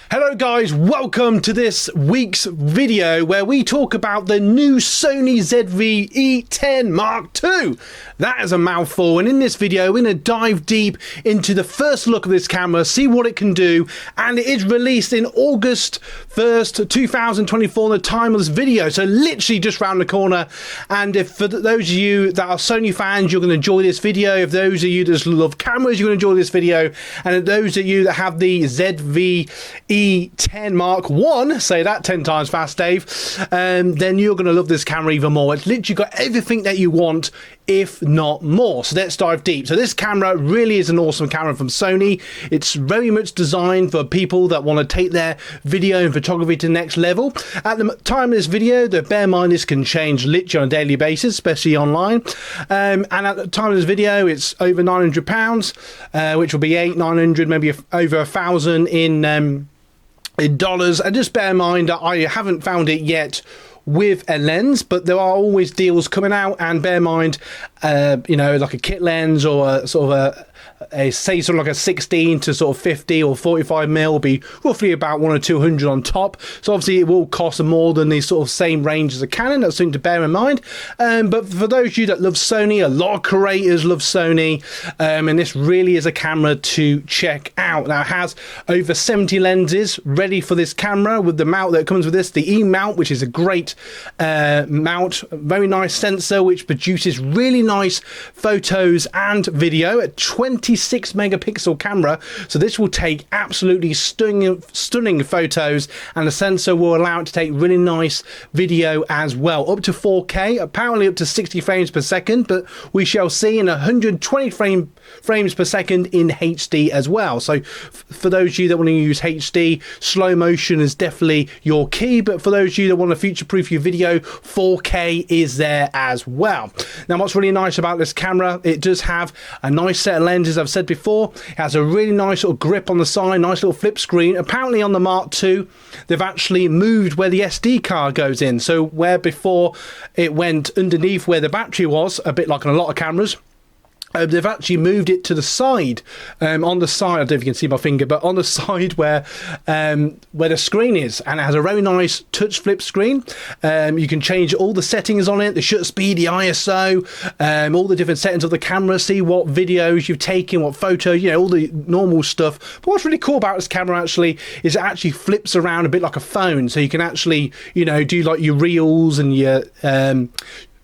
Hello guys, welcome to this week's video where we talk about the new Sony ZV-E10 Mark II. That is a mouthful, and in this video we're going to dive deep into the first look of this camera, see what it can do, and it is released in August 1st, 2024 the time of this video, so literally just round the corner. And if for those of you that are Sony fans, you're going to enjoy this video. If those of you that just love cameras, you're going to enjoy this video. And if those of you that have the ZV-E10 Mark I, say that 10 times fast, Dave, then you're going to love this camera even more. It's literally got everything that you want, if not more. So let's dive deep. So this camera really is an awesome camera from Sony. It's very much designed for people that want to take their video and photography to the next level. At the time of this video, though, bear in mind this can change literally on a daily basis, especially online. And at the time of this video, it's over £900, which will be $800-900, maybe over $1,000 in dollars. And just bear in mind that I haven't found it yet with a lens, but there are always deals coming out. And bear in mind, you know, like a kit lens or a sort of a say sort of like a 16 to sort of 50 or 45 mil will be roughly about 100 or 200 on top. So obviously it will cost more than the sort of same range as a Canon. That's something to bear in mind. But for those of you that love Sony, a lot of creators love Sony, and this really is a camera to check out. Now it has over 70 lenses ready for this camera with the mount that comes with this, the E mount, which is a great mount, very nice sensor which produces really nice photos and video at 26 megapixel camera. So this will take absolutely stunning photos, and the sensor will allow it to take really nice video as well, up to 4K, apparently up to 60 frames per second, but we shall see, in 120 frames per second in HD as well. So for those of you that want to use HD, slow motion is definitely your key, but for those of you that want to future-proof your video, 4K is there as well. Now what's really nice about this camera, it does have a nice set of lenses. I've said before, it has a really nice little grip on the side, nice little flip screen. Apparently on the Mark II they've actually moved where the SD card goes in, so where before it went underneath where the battery was, a bit like on a lot of cameras, they've actually moved it to the side, on the side, I don't know if you can see my finger, but on the side where the screen is, and it has a very nice touch flip screen. You can change all the settings on it, the shutter speed, the ISO, all the different settings of the camera, see what videos you've taken, what photos, you know, all the normal stuff. But what's really cool about this camera actually is it actually flips around a bit like a phone, so you can actually, you know, do like your reels and your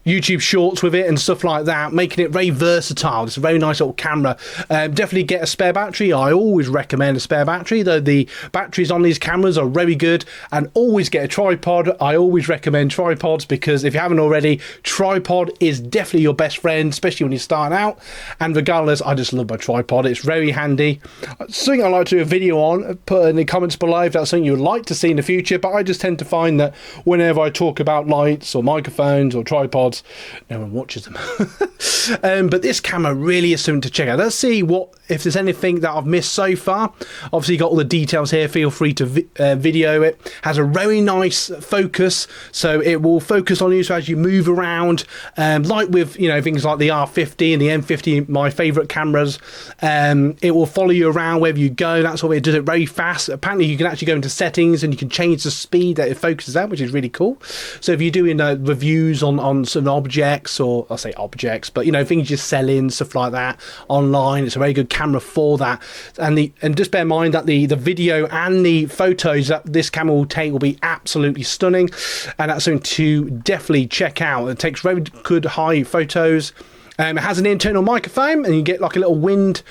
YouTube shorts with it and stuff like that, making it very versatile. It's a very nice little camera. Definitely get a spare battery. I always recommend a spare battery, though the batteries on these cameras are very good. And always get a tripod. I always recommend tripods, because if you haven't already, tripod is definitely your best friend, especially when you're starting out. And regardless, I just love my tripod. It's very handy. Something I'd like to do a video on, put in the comments below if that's something you would like to see in the future. But I just tend to find that whenever I talk about lights or microphones or tripods, no one watches them. But this camera really is something to check out. Let's see if there's anything that I've missed so far. Obviously, you got all the details here. Feel free to video it. Has a very nice focus, so it will focus on you. So as you move around, like with, you know, things like the R50 and the M50, my favourite cameras, it will follow you around wherever you go. That's what it does. It very fast. Apparently, you can actually go into settings and you can change the speed that it focuses at, which is really cool. So if you're doing reviews on some objects, or I say objects, but you know, things you're selling, stuff like that online, it's a very good camera for that. And just bear in mind that the video and the photos that this camera will take will be absolutely stunning, and that's something to definitely check out. It takes very good high photos. It has an internal microphone, and you get like a little wind,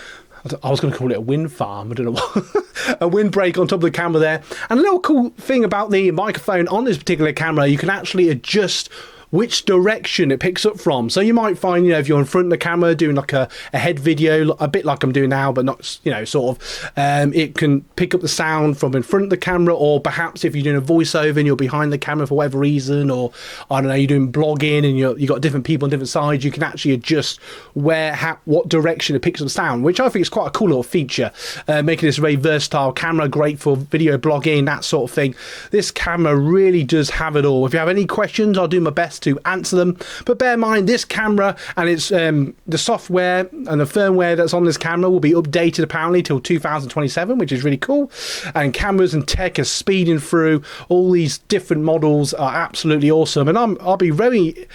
I was going to call it a wind farm, I don't know what, a windbreak on top of the camera there. And a little cool thing about the microphone on this particular camera, you can actually adjust which direction it picks up from. So you might find, you know, if you're in front of the camera doing like a head video, a bit like I'm doing now, but not, you know, sort of, it can pick up the sound from in front of the camera, or perhaps if you're doing a voiceover and you're behind the camera for whatever reason, or I don't know, you're doing blogging and you've got different people on different sides, you can actually adjust what direction it picks up the sound, which I think is quite a cool little feature, making this a very versatile camera, great for video blogging, that sort of thing. This camera really does have it all. If you have any questions, I'll do my best to answer them. But bear in mind, this camera and its the software and the firmware that's on this camera will be updated apparently till 2027, which is really cool. And cameras and tech are speeding through. All these different models are absolutely awesome, and I'll be very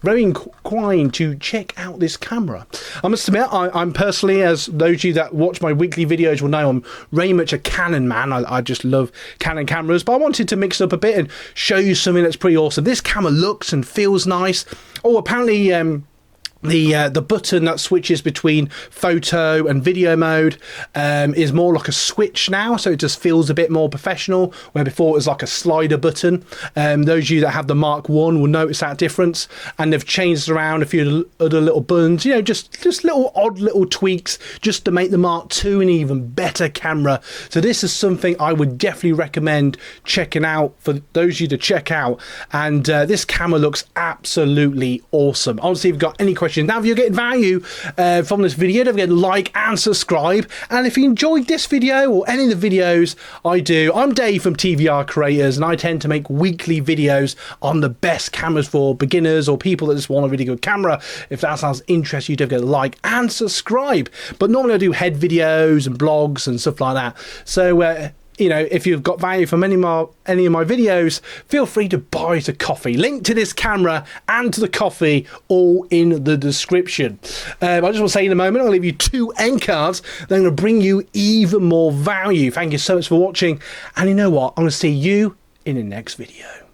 inclined to check out this camera. I must admit, I'm personally, as those of you that watch my weekly videos will know, I'm very much a Canon man. I just love Canon cameras, but I wanted to mix it up a bit and show you something that's pretty awesome. This camera looks and feels nice. Oh, apparently the button that switches between photo and video mode is more like a switch now, so it just feels a bit more professional, where before it was like a slider button. Those of you that have the Mark 1 will notice that difference, and they've changed around a few other little buttons, you know, just little odd little tweaks just to make the Mark 2 an even better camera. So this is something I would definitely recommend checking out for those of you to check out, and this camera looks absolutely awesome. Honestly, if you've got any questions, now if you're getting value from this video, don't forget to like and subscribe. And if you enjoyed this video or any of the videos I do, I'm Dave from TVR Creators, and I tend to make weekly videos on the best cameras for beginners or people that just want a really good camera. If that sounds interesting, you don't forget to like and subscribe. But normally I do head videos and blogs and stuff like that. So you know, if you've got value from any of my videos, feel free to buy us a coffee. Link to this camera and to the coffee all in the description. I just want to say in a moment, I'll leave you 2 end cards that are going to bring you even more value. Thank you so much for watching. And you know what? I'm going to see you in the next video.